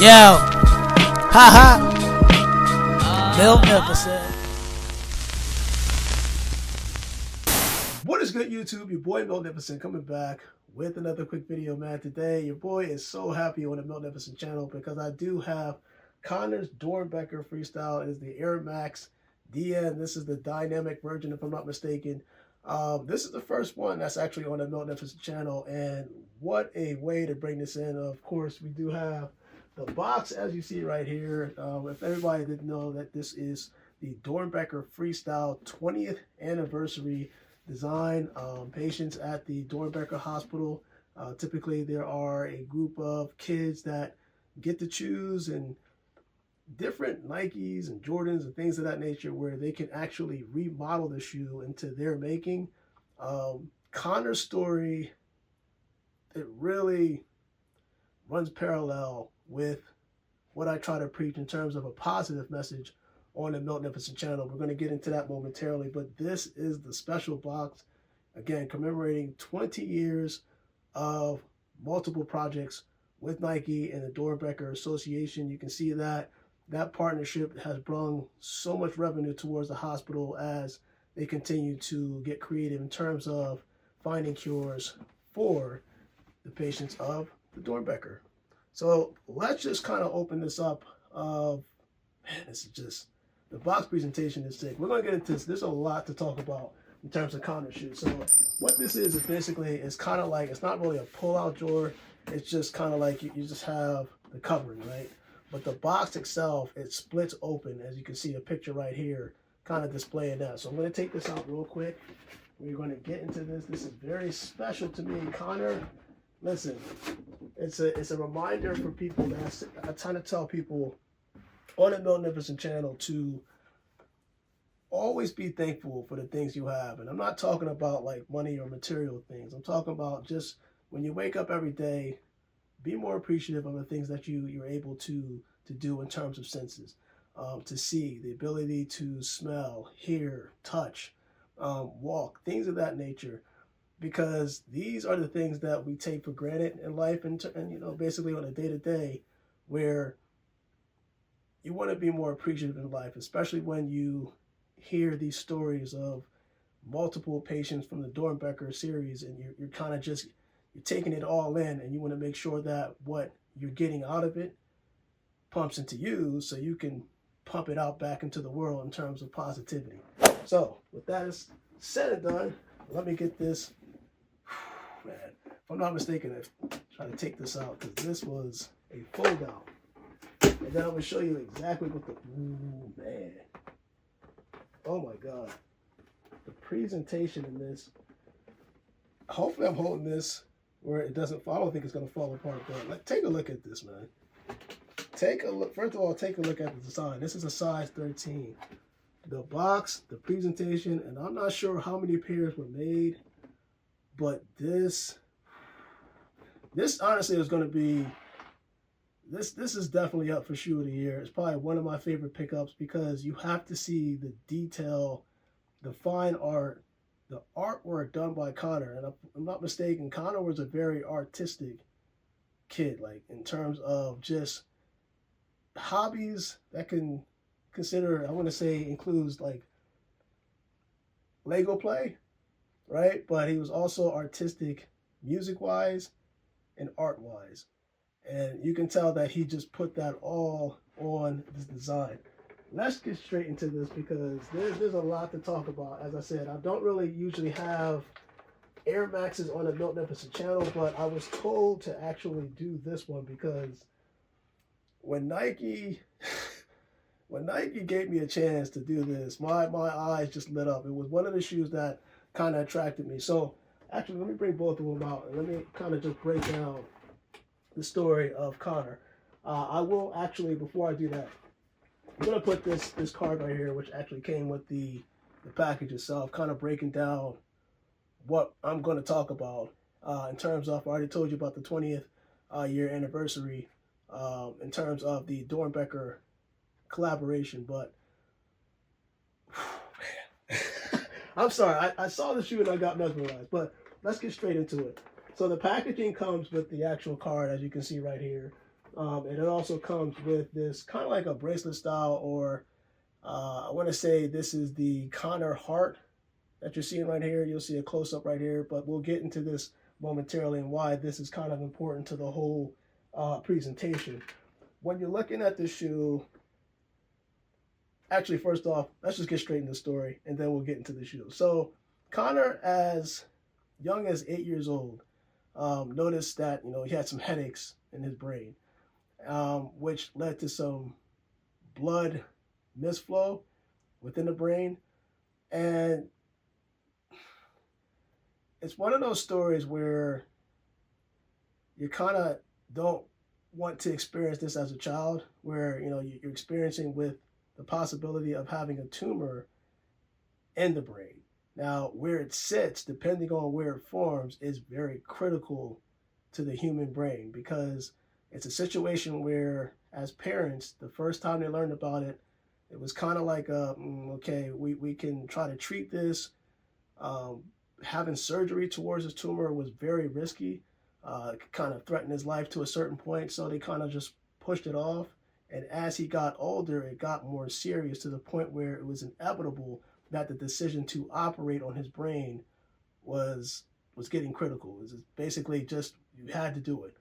Yo, haha, Miltnificent. What is good, YouTube? Your boy Miltnificent coming back with another quick video, man. Today, your boy is so happy on the Miltnificent channel because I do have Connor's Doernbecher Freestyle. It is the Air Max DN. This is the dynamic version, if I'm not mistaken. This is the first one that's actually on the Miltnificent channel, and what a way to bring this in. Of course, we do have the box, as you see right here. If everybody didn't know, that this is the Doernbecher Freestyle 20th anniversary design. Patients at the Doernbecher Hospital, typically there are a group of kids that get to choose and different Nikes and Jordans and things of that nature where they can actually remodel the shoe into their making. Connor's story, it really runs parallel with what I try to preach in terms of a positive message on the Miltnificent channel. We're going to get into that momentarily, but this is the special box, again, commemorating 20 years of multiple projects with Nike and the Doernbecher Association. You can see that partnership has brought so much revenue towards the hospital as they continue to get creative in terms of finding cures for the patients of the Doernbecher. So let's just kind of open this up. Man, this is just, the box presentation is sick. We're going to get into this. There's a lot to talk about in terms of Connor's shoes. So what this is basically, it's kind of like, it's not really a pull-out drawer. It's just kind of like you just have the covering, right? But the box itself, it splits open, as you can see a picture right here, kind of displaying that. So I'm going to take this out real quick. We're going to get into this. This is very special to me. Connor, listen, it's a reminder for people that I try to tell people on the Miltnificent channel to always be thankful for the things you have. And I'm not talking about like money or material things. I'm talking about just when you wake up every day, be more appreciative of the things that you're able to do in terms of senses. To see, the ability to smell, hear, touch, walk, things of that nature. Because these are the things that we take for granted in life and you know, basically on a day-to-day, where you want to be more appreciative in life, especially when you hear these stories of multiple patients from the Doernbecher series, and you're kind of just, you're taking it all in, and you want to make sure that what you're getting out of it pumps into you so you can pump it out back into the world in terms of positivity. So with that is said and done, let me get this. Man, if I'm not mistaken, I try to take this out because this was a fold out. And then I'm going to show you exactly what the, ooh, man. Oh my God. The presentation in this, hopefully I'm holding this where it doesn't fall. I don't think it's going to fall apart, but like, take a look at this, man. Take a look. First of all, take a look at the design. This is a size 13. The box, the presentation, and I'm not sure how many pairs were made, but this honestly is going to be, this is definitely up for shoe of the year. It's probably one of my favorite pickups because you have to see the detail, the fine art, the artwork done by Connor. And if I'm not mistaken, Connor was a very artistic kid, like in terms of just hobbies that can consider, I want to say, includes like Lego play, right? But he was also artistic music-wise and art-wise. And you can tell that he just put that all on this design. Let's get straight into this because there's a lot to talk about. As I said, I don't really usually have Air Maxes on the Miltnificent channel, but I was told to actually do this one because when Nike gave me a chance to do this, my eyes just lit up. It was one of the shoes that kind of attracted me. So actually, let me bring both of them out and let me kind of just break down the story of Connor. I will actually, before I do that, I'm going to put this card right here, which actually came with the package itself, kind of breaking down what I'm going to talk about in terms of, I already told you about the 20th year anniversary in terms of the Doernbecher collaboration. But I'm sorry, I saw the shoe and I got mesmerized, but let's get straight into it. So the packaging comes with the actual card, as you can see right here. And it also comes with this kind of like a bracelet style, or I want to say this is the Connor heart that you're seeing right here. You'll see a close up right here, but we'll get into this momentarily and why this is kind of important to the whole presentation. When you're looking at the shoe, actually, first off, let's just get straight into the story and then we'll get into the shoe. So, Connor, as young as 8 years old, noticed that he had some headaches in his brain, which led to some blood misflow within the brain. And it's one of those stories where you kind of don't want to experience this as a child, where you're experiencing with the possibility of having a tumor in the brain. Now, where it sits, depending on where it forms, is very critical to the human brain, because it's a situation where, as parents, the first time they learned about it, it was kind of like, okay, we can try to treat this. Having surgery towards his tumor was very risky. It kind of threatened his life to a certain point, so they kind of just pushed it off. And as he got older, it got more serious to the point where it was inevitable that the decision to operate on his brain was getting critical. It was basically just, you had to do it.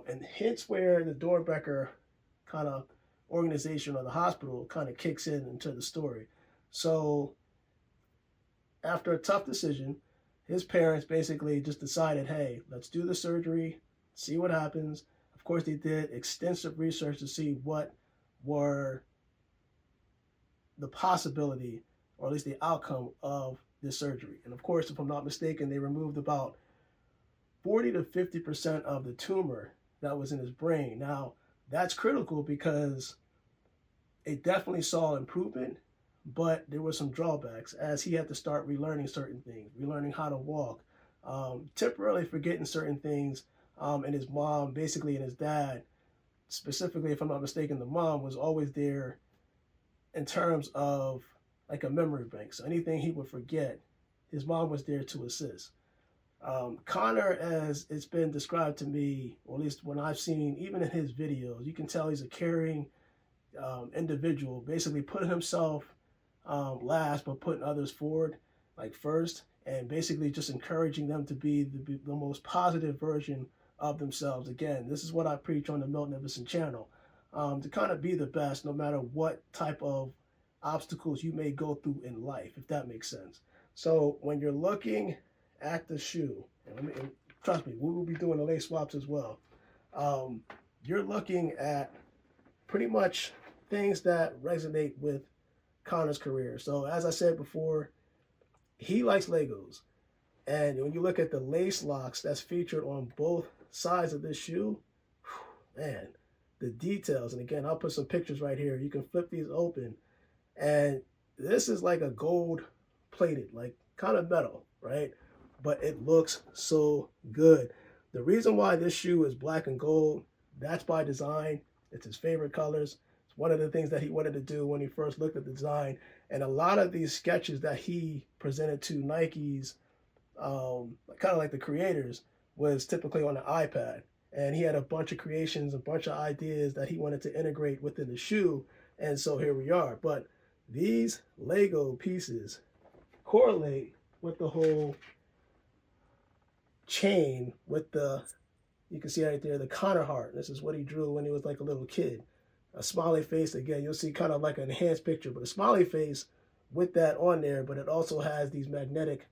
And hence where the Doernbecher kind of organization, or the hospital, kind of kicks in into the story. So after a tough decision, his parents basically just decided, hey, let's do the surgery, see what happens. Of course, they did extensive research to see what were the possibility, or at least the outcome of this surgery. And of course, if I'm not mistaken, they removed about 40 to 50% of the tumor that was in his brain. Now, that's critical because it definitely saw improvement, but there were some drawbacks, as he had to start relearning certain things, relearning how to walk, temporarily forgetting certain things. And his mom, basically, and his dad, specifically, if I'm not mistaken, the mom was always there in terms of like a memory bank. So anything he would forget, his mom was there to assist. Connor, as it's been described to me, or at least when I've seen, even in his videos, you can tell he's a caring individual, basically putting himself last, but putting others forward, like first, and basically just encouraging them to be the most positive version of themselves. Again, this is what I preach on the Miltnificent channel, to kind of be the best no matter what type of obstacles you may go through in life, if that makes sense. So when you're looking at the shoe, and trust me, we will be doing the lace swaps as well, you're looking at pretty much things that resonate with Connor's career. So as I said before, he likes Legos. And when you look at the lace locks that's featured on both sides of this shoe, man, the details. And again, I'll put some pictures right here. You can flip these open. And this is like a gold plated, like kind of metal, right? But it looks so good. The reason why this shoe is black and gold, that's by design. It's his favorite colors. It's one of the things that he wanted to do when he first looked at the design. And a lot of these sketches that he presented to Nike's, kind of like the creators, was typically on the iPad. And he had a bunch of creations, a bunch of ideas that he wanted to integrate within the shoe. And so here we are. But these Lego pieces correlate with the whole chain, with the, you can see right there, the Connor heart. This is what he drew when he was like a little kid. A smiley face, again, you'll see kind of like an enhanced picture, but a smiley face with that on there, but it also has these magnetic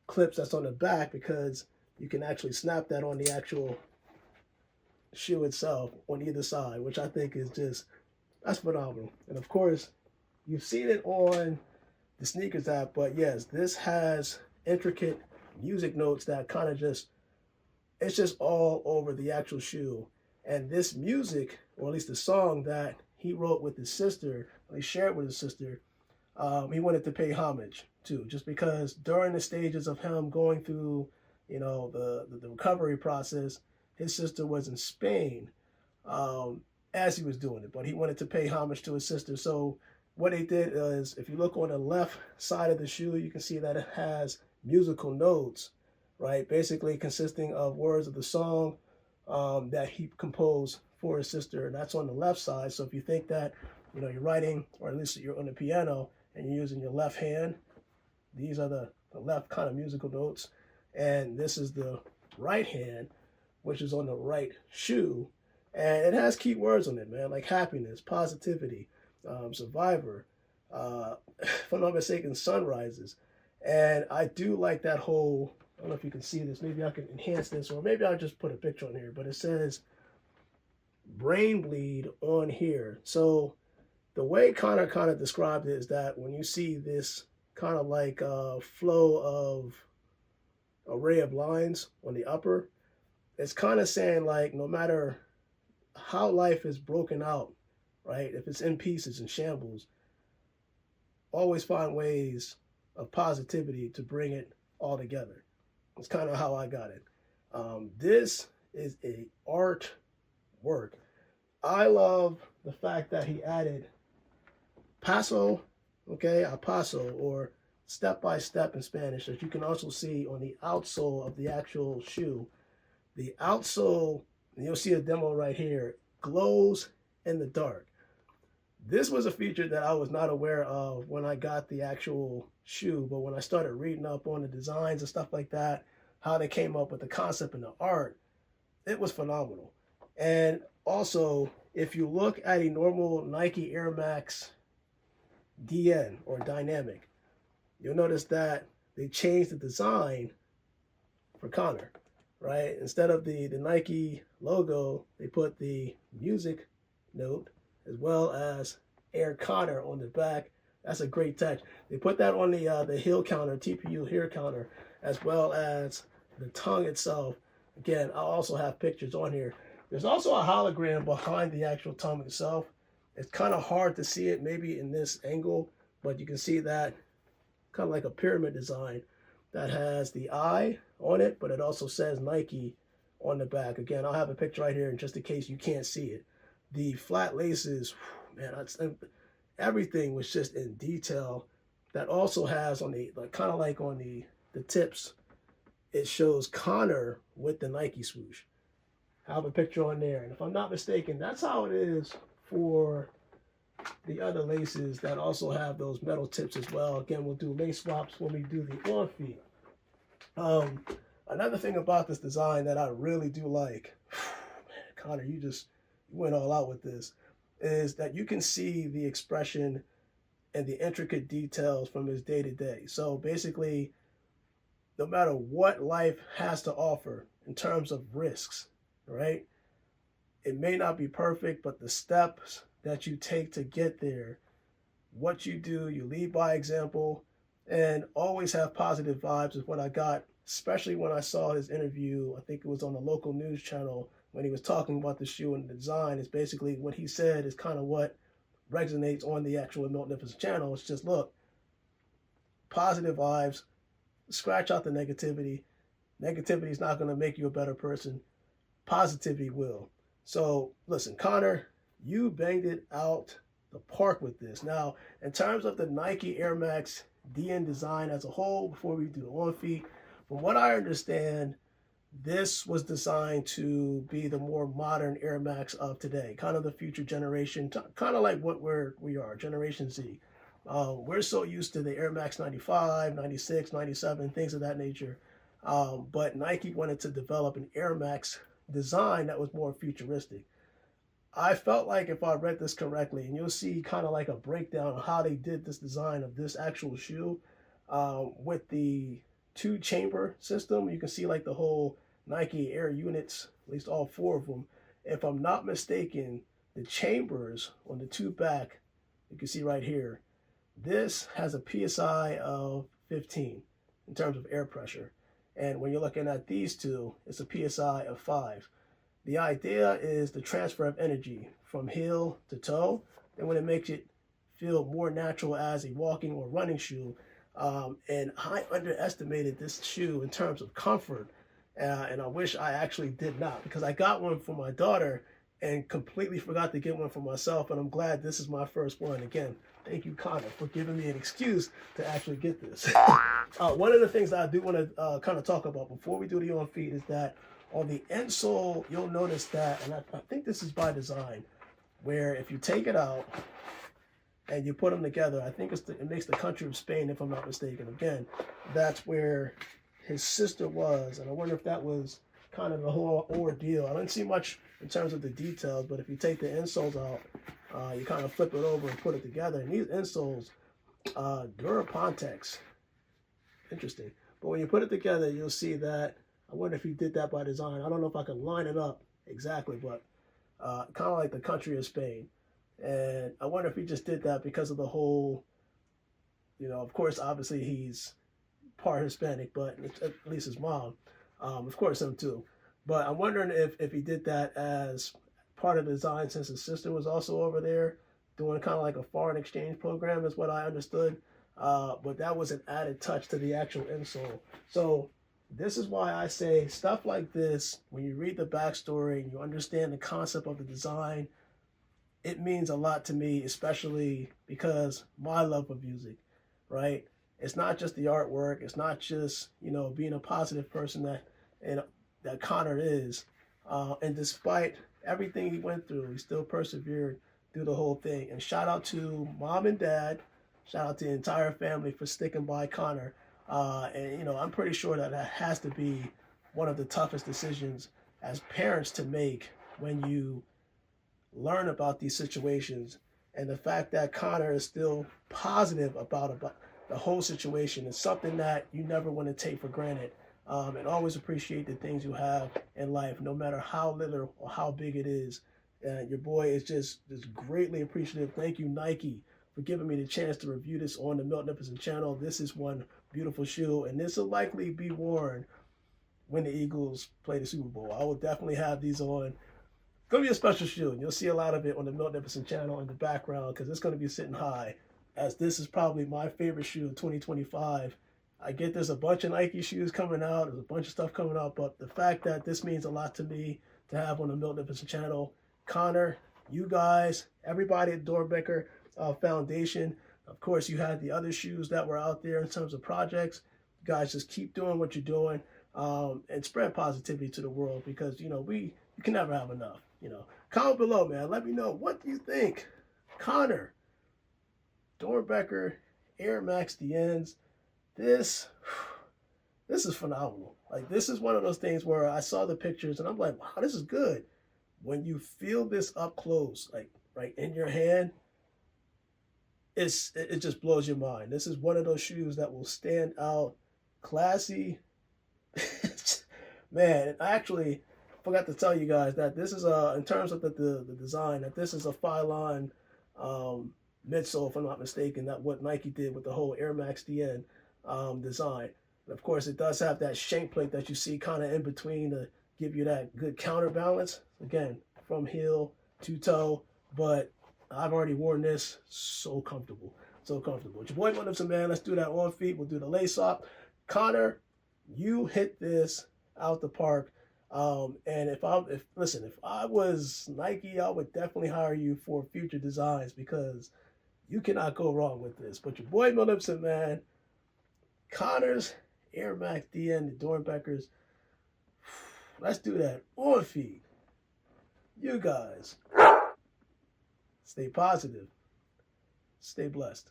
clips that's on the back, because you can actually snap that on the actual shoe itself on either side, which I think is just, that's phenomenal. And of course, you've seen it on the sneakers app, but yes, this has intricate music notes that kind of just, it's just all over the actual shoe. And this music, or at least the song that he wrote with his sister, he shared with his sister, he wanted to pay homage to, just because during the stages of him going through, the recovery process, his sister was in Spain as he was doing it, but he wanted to pay homage to his sister. So what they did is, if you look on the left side of the shoe, you can see that it has musical notes, right? Basically consisting of words of the song that he composed for his sister. That's on the left side. So if you think that, you're writing, or at least you're on the piano and you're using your left hand, these are the left kind of musical notes. And this is the right hand, which is on the right shoe. And it has key words on it, man, like happiness, positivity, survivor, if I'm not mistaken, sunrises. And I do like that whole, I don't know if you can see this, maybe I can enhance this, or maybe I'll just put a picture on here, but it says brain bleed on here. So the way Connor kind of described it is that when you see this kind of like flow of array of lines on the upper, it's kind of saying like no matter how life is broken out, right? If it's in pieces and shambles, always find ways of positivity to bring it all together. It's kind of how I got it. This is a art work. I love the fact that he added paso, okay, a paso, or step by step in Spanish, that you can also see on the outsole of the actual shoe. The outsole, and you'll see a demo right here, glows in the dark. This was a feature that I was not aware of when I got the actual shoe, but when I started reading up on the designs and stuff like that, how they came up with the concept and the art, it was phenomenal. And also, if you look at a normal Nike Air Max DN or Dynamic, you'll notice that they changed the design for Connor, right? Instead of the Nike logo, they put the music note as well as Air Connor on the back. That's a great touch. They put that on the heel counter, TPU heel counter, as well as the tongue itself. Again, I'll also have pictures on here. There's also a hologram behind the actual tongue itself. It's kind of hard to see it maybe in this angle, but you can see that kind of like a pyramid design that has the eye on it, but it also says Nike on the back. Again, I'll have a picture right here just in case you can't see it. The flat laces, man, everything was just in detail. That also has on the, kind of like on the tips, it shows Connor with the Nike swoosh. I have a picture on there. And if I'm not mistaken, that's how it is for the other laces that also have those metal tips as well. Again, we'll do lace swaps when we do the on feet. Another thing about this design that I really do like, man, Connor, you went all out with this, is that you can see the expression and the intricate details from his day-to-day. So basically, no matter what life has to offer in terms of risks, right? It may not be perfect, but the steps that you take to get there, what you do, you lead by example, and always have positive vibes is what I got, especially when I saw his interview. I think it was on the local news channel when he was talking about the shoe and the design. Is basically what he said is kind of what resonates on the actual Miltnificent channel. It's just, look, positive vibes, scratch out the negativity. Negativity is not going to make you a better person. Positivity will. So listen, Connor, you banged it out the park with this. Now, in terms of the Nike Air Max DN design as a whole, before we do the on feet, from what I understand, this was designed to be the more modern Air Max of today, kind of the future generation, kind of like what we are, Generation Z. We're so used to the Air Max 95, 96, 97, things of that nature. But Nike wanted to develop an Air Max design that was more futuristic. I felt like if I read this correctly, and you'll see kind of like a breakdown of how they did this design of this actual shoe with the 2-chamber system. You can see like the whole Nike Air units, at least all 4 of them. If I'm not mistaken, the chambers on the 2 back, you can see right here, this has a PSI of 15 in terms of air pressure. And when you're looking at these two, it's a PSI of 5. The idea is the transfer of energy from heel to toe, and when it makes it feel more natural as a walking or running shoe. And I underestimated this shoe in terms of comfort, and I wish I actually did not, because I got one for my daughter and completely forgot to get one for myself, and I'm glad this is my first one. Again, thank you, Connor, for giving me an excuse to actually get this. One of the things that I do want to kind of talk about before we do the on feet is that On the insole, you'll notice that, and I think this is by design, where if you take it out and you put them together, I think it makes the country of Spain, if I'm not mistaken. Again, that's where his sister was, and I wonder if that was kind of the whole ordeal. I didn't see much in terms of the details, but if you take the insoles out, you kind of flip it over and put it together. And these insoles, Durapontex, interesting. But when you put it together, you'll see that, I wonder if he did that by design. I don't know if I can line it up exactly, but kind of like the country of Spain. And I wonder if he just did that because of the whole, you know, of course, obviously he's part Hispanic, but at least his mom, of course him too. But I'm wondering if he did that as part of the design, since his sister was also over there doing kind of like a foreign exchange program, is what I understood. But that was an added touch to the actual insole. So this is why I say stuff like this, when you read the backstory and you understand the concept of the design, it means a lot to me, especially because my love of music, right? It's not just the artwork. It's not just, you know, being a positive person that Connor is. And despite everything he went through, he still persevered through the whole thing. And shout out to mom and dad. Shout out to the entire family for sticking by Connor. And, you know, I'm pretty sure that has to be one of the toughest decisions as parents to make when you learn about these situations. And the fact that Connor is still positive about the whole situation is something that you never want to take for granted. And always appreciate the things you have in life, no matter how little or how big it is. And your boy is just greatly appreciative. Thank you, Nike, for giving me the chance to review this on the Miltnificent channel. This is one beautiful shoe, and this will likely be worn when the Eagles play the Super Bowl. I will definitely have these on. It's going to be a special shoe, and you'll see a lot of it on the Miltnificent channel in the background, because it's going to be sitting high, as this is probably my favorite shoe of 2025. I get there's a bunch of Nike shoes coming out, there's a bunch of stuff coming out, but the fact that this means a lot to me to have on the Miltnificent channel. Connor, you guys, everybody at Doernbecher Foundation, of course, you had the other shoes that were out there in terms of projects. You guys just keep doing what you're doing, and spread positivity to the world, because, you know, you can never have enough. You know, comment below, man. Let me know, what do you think? Connor, Doernbecher Air Max DNs. This is phenomenal. Like, this is one of those things where I saw the pictures and I'm like, wow, this is good. When you feel this up close, like right in your hand, it just blows your mind. This is one of those shoes that will stand out, classy. Man, I actually forgot to tell you guys that this is in terms of the design, that this is a Phylon midsole, if I'm not mistaken, that what Nike did with the whole Air Max DN design. And of course, it does have that shank plate that you see kind of in between to give you that good counterbalance, again, from heel to toe. But I've already worn this, so comfortable, so comfortable. It's your boy Miltnificent, man. Let's do that on feet. We'll do the lace up. Connor, you hit this out the park. And if I was Nike, I would definitely hire you for future designs, because you cannot go wrong with this. But your boy Miltnificent, man, Connor's Air Max DN, the Doernbechers. Let's do that on feet. You guys, stay positive, stay blessed.